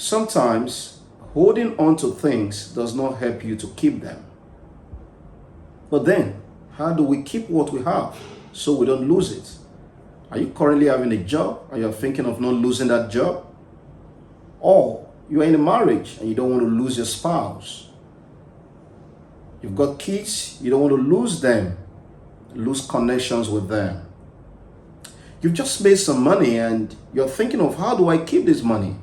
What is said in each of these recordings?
Sometimes holding on to things does not help you to keep them. But then, how do we keep what we have so we don't lose it? Are you currently having a job and you're thinking of not losing that job? Or you're in a marriage and you don't want to lose your spouse? You've got kids, you don't want to lose them, lose connections with them. You've just made some money and you're thinking of, how do I keep this money?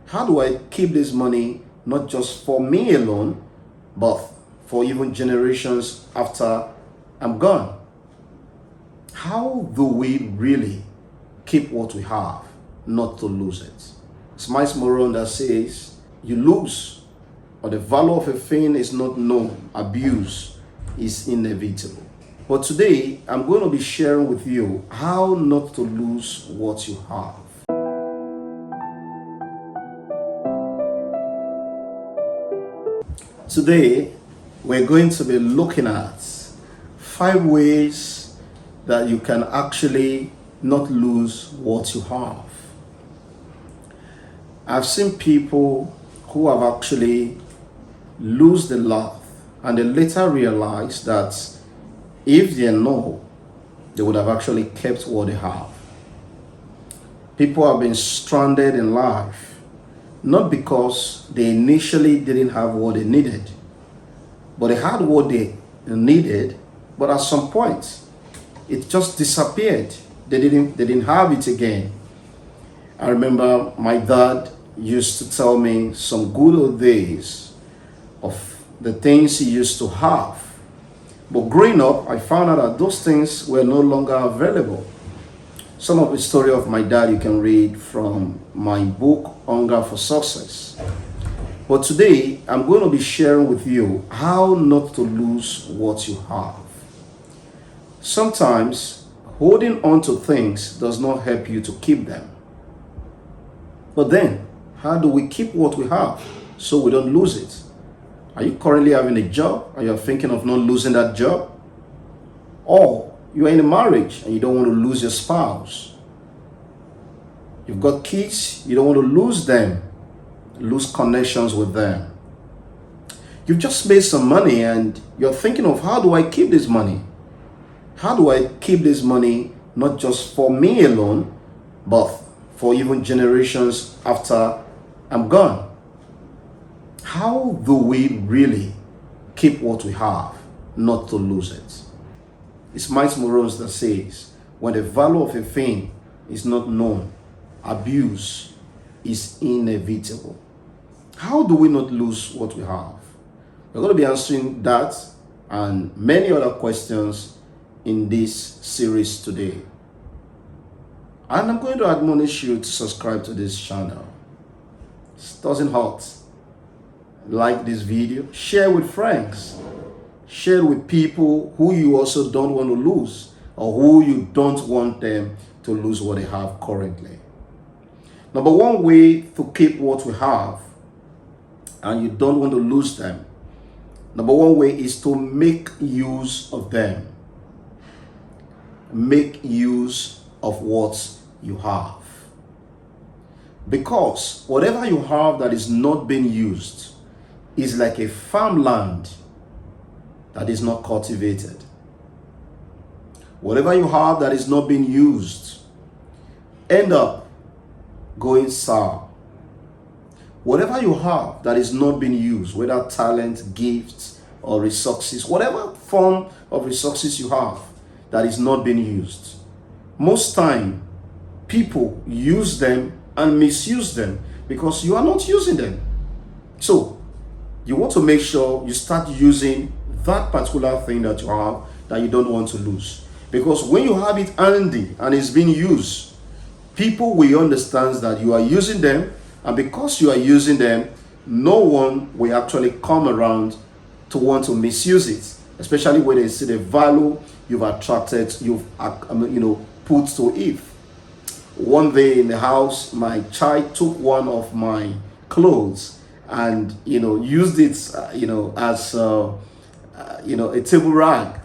How do I keep this money not just for me alone, but for even generations after I'm gone? How do we really keep what we have, not to lose it? It's Miles Moron that says, you lose, or the value of a thing is not known, abuse is inevitable. But today, I'm going to be sharing with you how not to lose what you have. Today, we're going to be looking at 5 ways that you can actually not lose what you have. I've seen people who have actually lose the lot and they later realize that if they know, they would have actually kept what they have. People have been stranded in life not because they initially didn't have what they needed, but they had what they needed, but at some point it just disappeared. They didn't have it again. I remember my dad used to tell me some good old days of the things he used to have. But growing up, I found out that those things were no longer available. Some of the story of my dad you can read from my book, Hunger for Success. But today, I'm going to be sharing with you how not to lose what you have. Sometimes, holding on to things does not help you to keep them. But then, how do we keep what we have so we don't lose it? Are you currently having a job and you're thinking of not losing that job? Or you're in a marriage and you don't want to lose your spouse? You've got kids, you don't want to lose them, lose connections with them. You've just made some money and you're thinking of, how do I keep this money? How do I keep this money not just for me alone, but for even generations after I'm gone? How do we really keep what we have, not to lose it? It's Miles Moron that says, when the value of a thing is not known, abuse is inevitable. How do we not lose what we have? We're going to be answering that and many other questions in this series today. And I'm going to admonish you to subscribe to this channel. It doesn't hurt. Like this video, share with friends, share with people who you also don't want to lose, or who you don't want them to lose what they have currently. Number one way to keep what we have and you don't want to lose them, number one way is to make use of them. Make use of what you have. Because whatever you have that is not being used is like a farmland that is not cultivated. Whatever you have that is not being used end up going sour. Whatever you have that is not being used, whether talent, gifts, or resources, whatever form of resources you have that is not being used, most time people use them and misuse them because you are not using them. So you want to make sure you start using that particular thing that you have that you don't want to lose. Because when you have it handy and it's being used, people will understand that you are using them, and because you are using them, no one will actually come around to want to misuse it, especially when they see the value you've attracted, you've put to it. One day in the house, my child took one of my clothes and used it as a table rag,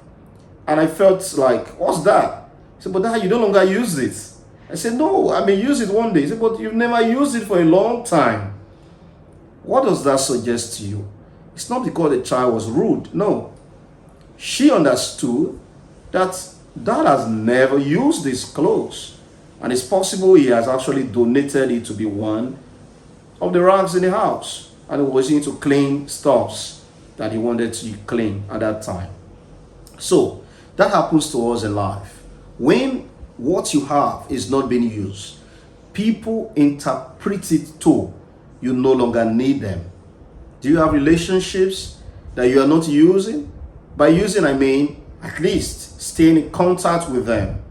and I felt like, what's that? He said, but Dad, you no longer use it. I said, no, I may use it one day. He said, but you've never used it for a long time. What does that suggest to you? It's not because the child was rude. No. She understood that dad has never used these clothes. And it's possible he has actually donated it to be one of the rags in the house. And he was using to clean stuffs that he wanted to clean at that time. So that happens to us in life. When what you have is not being used, people interpret it to you no longer need them. Do you have relationships that you are not using? By using, I mean at least staying in contact with them,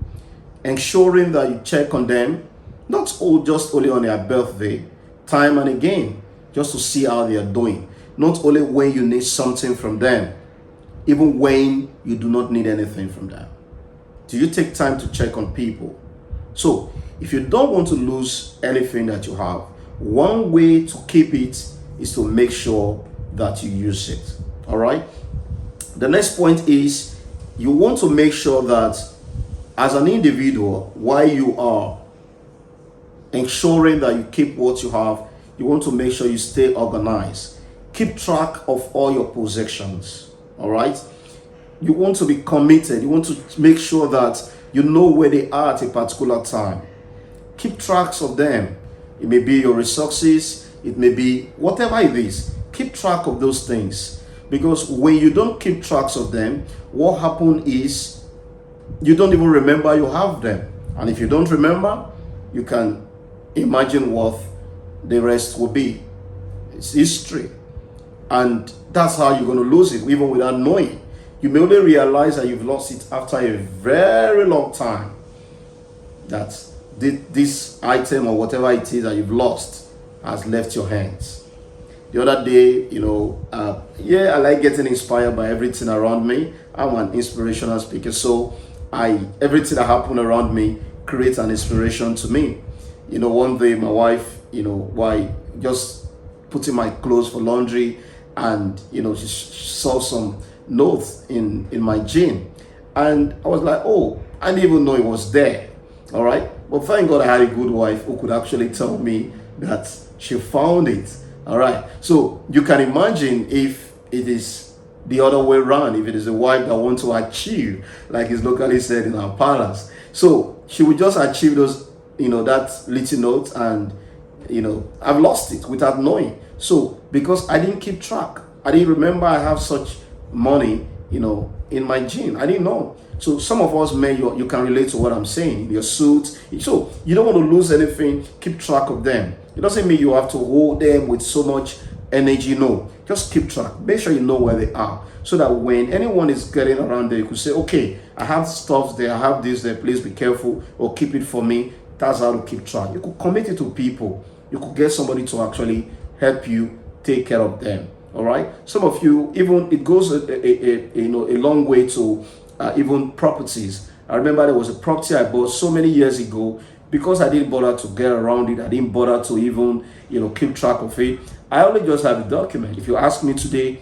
ensuring that you check on them, not just only on their birthday, time and again, just to see how they are doing. Not only when you need something from them, even when you do not need anything from them. Do you take time to check on people? So, if you don't want to lose anything that you have, one way to keep it is to make sure that you use it. All right? The next point is you want to make sure that as an individual, while you are ensuring that you keep what you have, you want to make sure you stay organized. Keep track of all your possessions. All right? You want to be committed. You want to make sure that you know where they are at a particular time. Keep tracks of them. It may be your resources. It may be whatever it is. Keep track of those things. Because when you don't keep tracks of them, what happens is you don't even remember you have them. And if you don't remember, you can imagine what the rest will be. It's history. And that's how you're going to lose it, even without knowing. You may only realize that you've lost it after a very long time. That this item or whatever it is that you've lost has left your hands. The other day, I like getting inspired by everything around me. I'm an inspirational speaker, so everything that happens around me creates an inspiration to me. One day my wife, why just putting my clothes for laundry, and she saw some notes in my jean, and I was like, oh, I didn't even know it was there. All right, but thank God I had a good wife who could actually tell me that she found it. All right, so you can imagine if it is the other way around, if it is a wife that wants to achieve, like is locally said in our parlance. So she would just achieve those, that little note, and I've lost it without knowing. So because I didn't keep track, I didn't remember I have such money, in my jean. I didn't know. So some of us men, you can relate to what I'm saying. Your suits. So you don't want to lose anything. Keep track of them. It doesn't mean you have to hold them with so much energy. No, just keep track. Make sure you know where they are, so that when anyone is getting around there, you could say, okay, I have stuff there, I have this there, please be careful, or keep it for me. That's how to keep track. You could commit it to people. You could get somebody to actually help you take care of them. All right. Some of you, even it goes a long way to even properties. I remember there was a property I bought so many years ago. Because I didn't bother to get around it, I didn't bother to even keep track of it. I only just have a document. If you ask me today,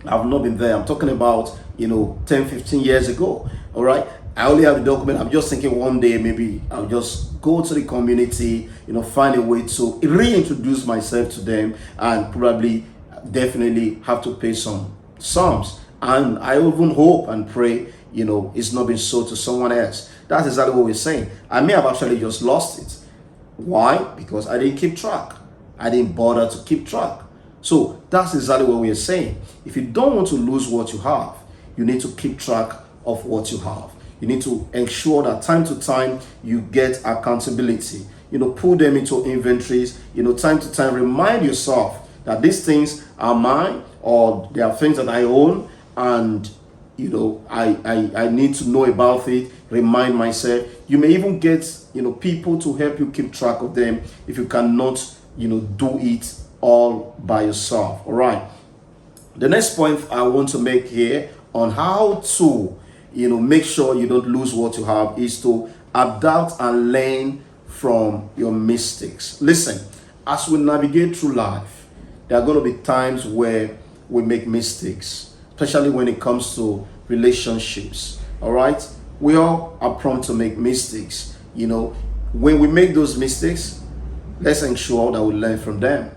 I've not been there. I'm talking about 10-15 years ago. All right. I only have the document. I'm just thinking one day maybe I'll just go to the community, find a way to reintroduce myself to them, and probably definitely have to pay some sums. And I even hope and pray, it's not been sold to someone else. That's exactly what we're saying. I may have actually just lost it. Why? Because I didn't keep track. I didn't bother to keep track. So that's exactly what we're saying. If you don't want to lose what you have, you need to keep track of what you have. You need to ensure that time to time you get accountability. Put them into inventories. Time to time remind yourself that these things are mine, or they are things that I own, and I need to know about it, remind myself. You may even get people to help you keep track of them if you cannot do it all by yourself. All right. The next point I want to make here on how to make sure you don't lose what you have is to adapt and learn from your mistakes. Listen, as we navigate through life, there are going to be times where we make mistakes, especially when it comes to relationships. All right, we all are prone to make mistakes. When we make those mistakes, let's ensure that we learn from them.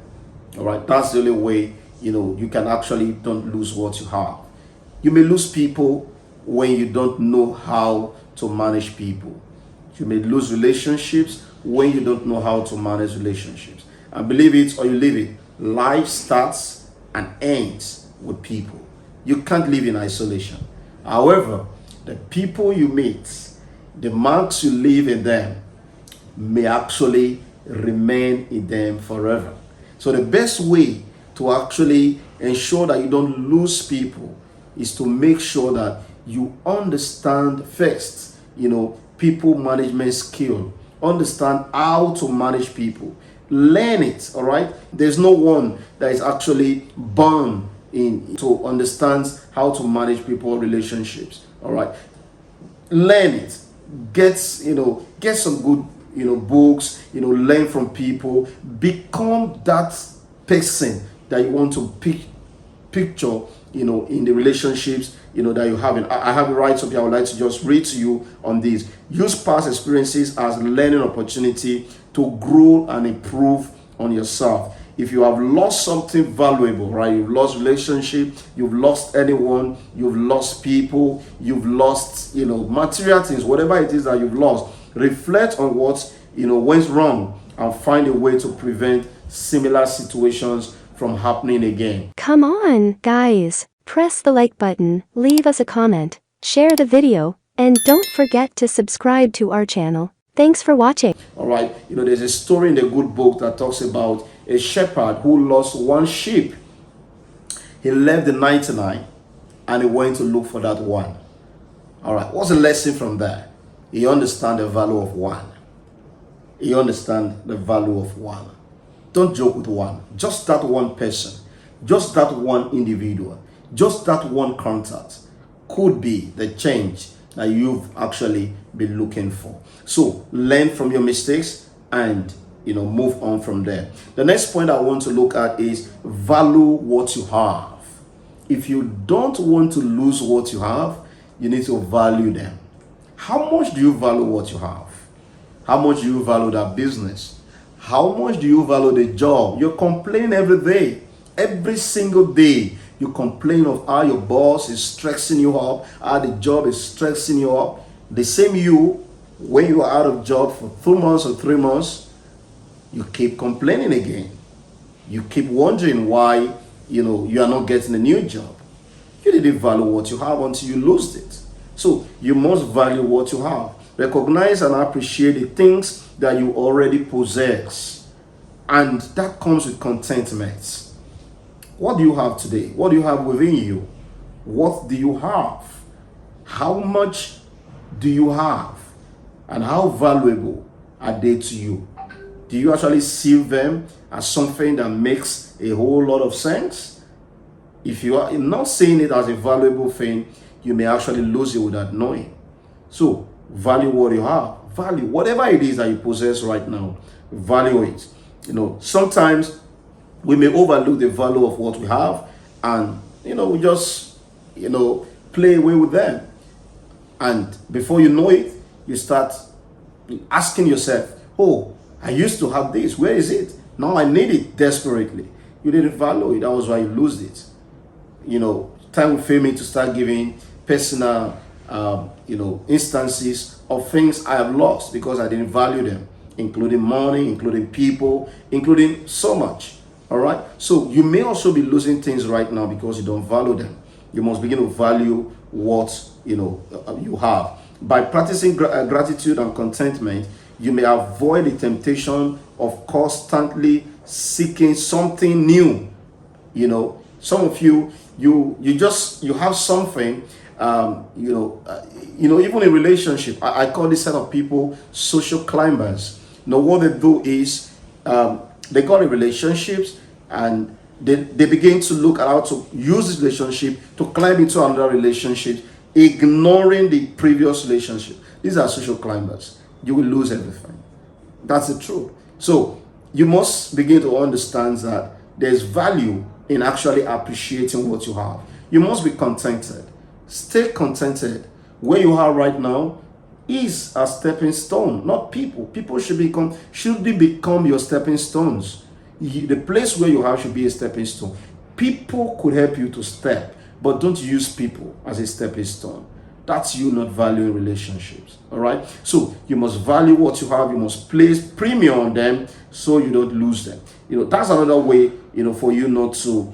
All right, that's the only way, you can actually don't lose what you have. You may lose people when you don't know how to manage people. You may lose relationships when you don't know how to manage relationships. And believe it or you leave it, life starts and ends with people. You can't live in isolation. However, the people you meet, the marks you leave in them, may actually remain in them forever. So the best way to actually ensure that you don't lose people is to make sure that you understand first, people management skill. Understand how to manage people. Learn it, all right? There's no one that is actually born in to understand how to manage people relationships, all right? Learn it. Get some good books, learn from people, become that person that you want to picture in the relationships that you have. I have it right up here. I would like to just read to you on this. Use past experiences as learning opportunity to grow and improve on yourself. If you have lost something valuable, right? You've lost relationship, you've lost anyone, you've lost people, you've lost material things, whatever it is that you've lost. Reflect on what went wrong and find a way to prevent similar situations from happening again. Come on, guys. Press the like button, leave us a comment, share the video, and don't forget to subscribe to our channel. Thanks for watching. All right, there's a story in the good book that talks about a shepherd who lost one sheep. He left the 99 and he went to look for that one. All right, what's the lesson from there? He understands the value of one. He understands the value of one. Don't joke with one. Just that one person, just that one individual, just that one contact could be the change that you've actually been looking for. So learn from your mistakes and move on from there. The next point I want to look at is value what you have. If you don't want to lose what you have, you need to value them. How much do you value what you have? How much do you value that business? How much do you value the job? You complain every day, every single day. You complain of how your boss is stressing you up, how the job is stressing you up. The same you, when you are out of job for 2 months or 3 months, you keep complaining again. You keep wondering why you are not getting a new job. You didn't value what you have until you lost it. So you must value what you have. Recognize and appreciate the things that you already possess. And that comes with contentment. What do you have today? What do you have within you? What do you have? How much do you have? And how valuable are they to you? Do you actually see them as something that makes a whole lot of sense? If you are not seeing it as a valuable thing, you may actually lose it without knowing. So value what you have. Value whatever it is that you possess right now. Value it. Sometimes we may overlook the value of what we have, and we just play away with them. And before you know it, you start asking yourself, oh, I used to have this, where is it? Now I need it desperately. You didn't value it, that was why you lose it. Time will fail me to start giving personal instances of things I have lost because I didn't value them, including money, including people, including so much. All right. So you may also be losing things right now because you don't value them. You must begin to value what you have. By practicing gratitude and contentment, you may avoid the temptation of constantly seeking something new. Some of you have something. Even in relationship, I call this set of people social climbers. What they do is they got in relationships and they begin to look at how to use this relationship to climb into another relationship, ignoring the previous relationship. These are social climbers. You will lose everything. That's the truth. So you must begin to understand that there's value in actually appreciating what you have. You must be contented. Stay contented. Where you are right now is a stepping stone, not people. People should become your stepping stones. The place where you have should be a stepping stone. People could help you to step, but don't use people as a stepping stone. That's you not valuing relationships. All right. So you must value what you have. You must place premium on them so you don't lose them. That's another way, for you not to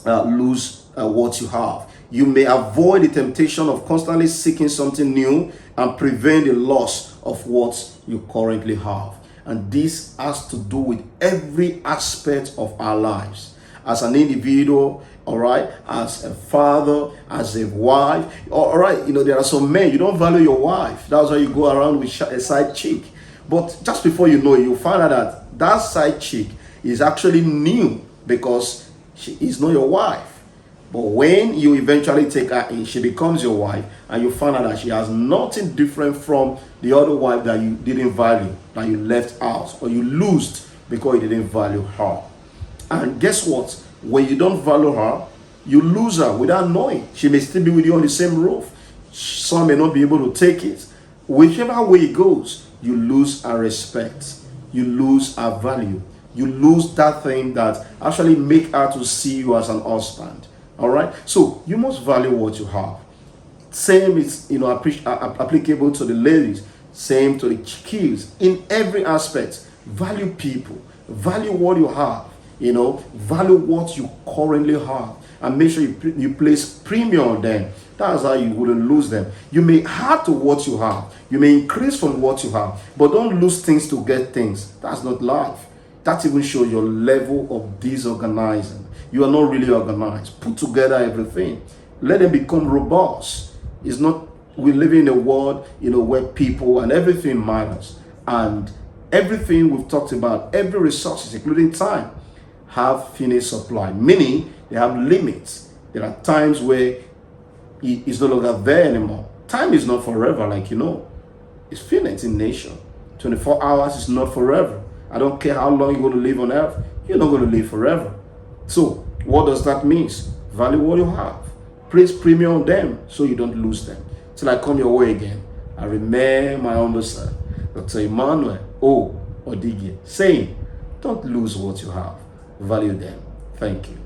lose what you have. You may avoid the temptation of constantly seeking something new and prevent the loss of what you currently have. And this has to do with every aspect of our lives. As an individual, all right, as a father, as a wife, all right, there are some men, you don't value your wife. That's why you go around with a side chick. But just before you know it, you find out that side chick is actually new because she is not your wife. But when you eventually take her in, she becomes your wife, and you find out that she has nothing different from the other wife that you didn't value, that you left out, or you lost because you didn't value her. And guess what? When you don't value her, you lose her without knowing. She may still be with you on the same roof. Some may not be able to take it. Whichever way it goes, you lose her respect. You lose her value. You lose that thing that actually make her to see you as an husband. All right. So you must value what you have. Same is applicable to the ladies. Same to the kids. In every aspect, value people. Value what you have. Value what you currently have, and make sure you place premium on them. That's how you wouldn't lose them. You may add to what you have. You may increase from what you have, but don't lose things to get things. That's not life. That even shows your level of disorganizing. You are not really organized. Put together everything. Let them become robust. It's not, we live in a world, where people and everything matters. And everything we've talked about, every resources, including time, have finite supply. Meaning they have limits. There are times where it's no longer there anymore. Time is not forever, It's finite in nature. 24 hours is not forever. I don't care how long you're going to live on earth. You're not going to live forever. So, what does that mean? Value what you have. Place premium on them so you don't lose them. Till I come your way again, I remain my humble son, Dr. Emmanuel O. Odigye, saying, don't lose what you have. Value them. Thank you.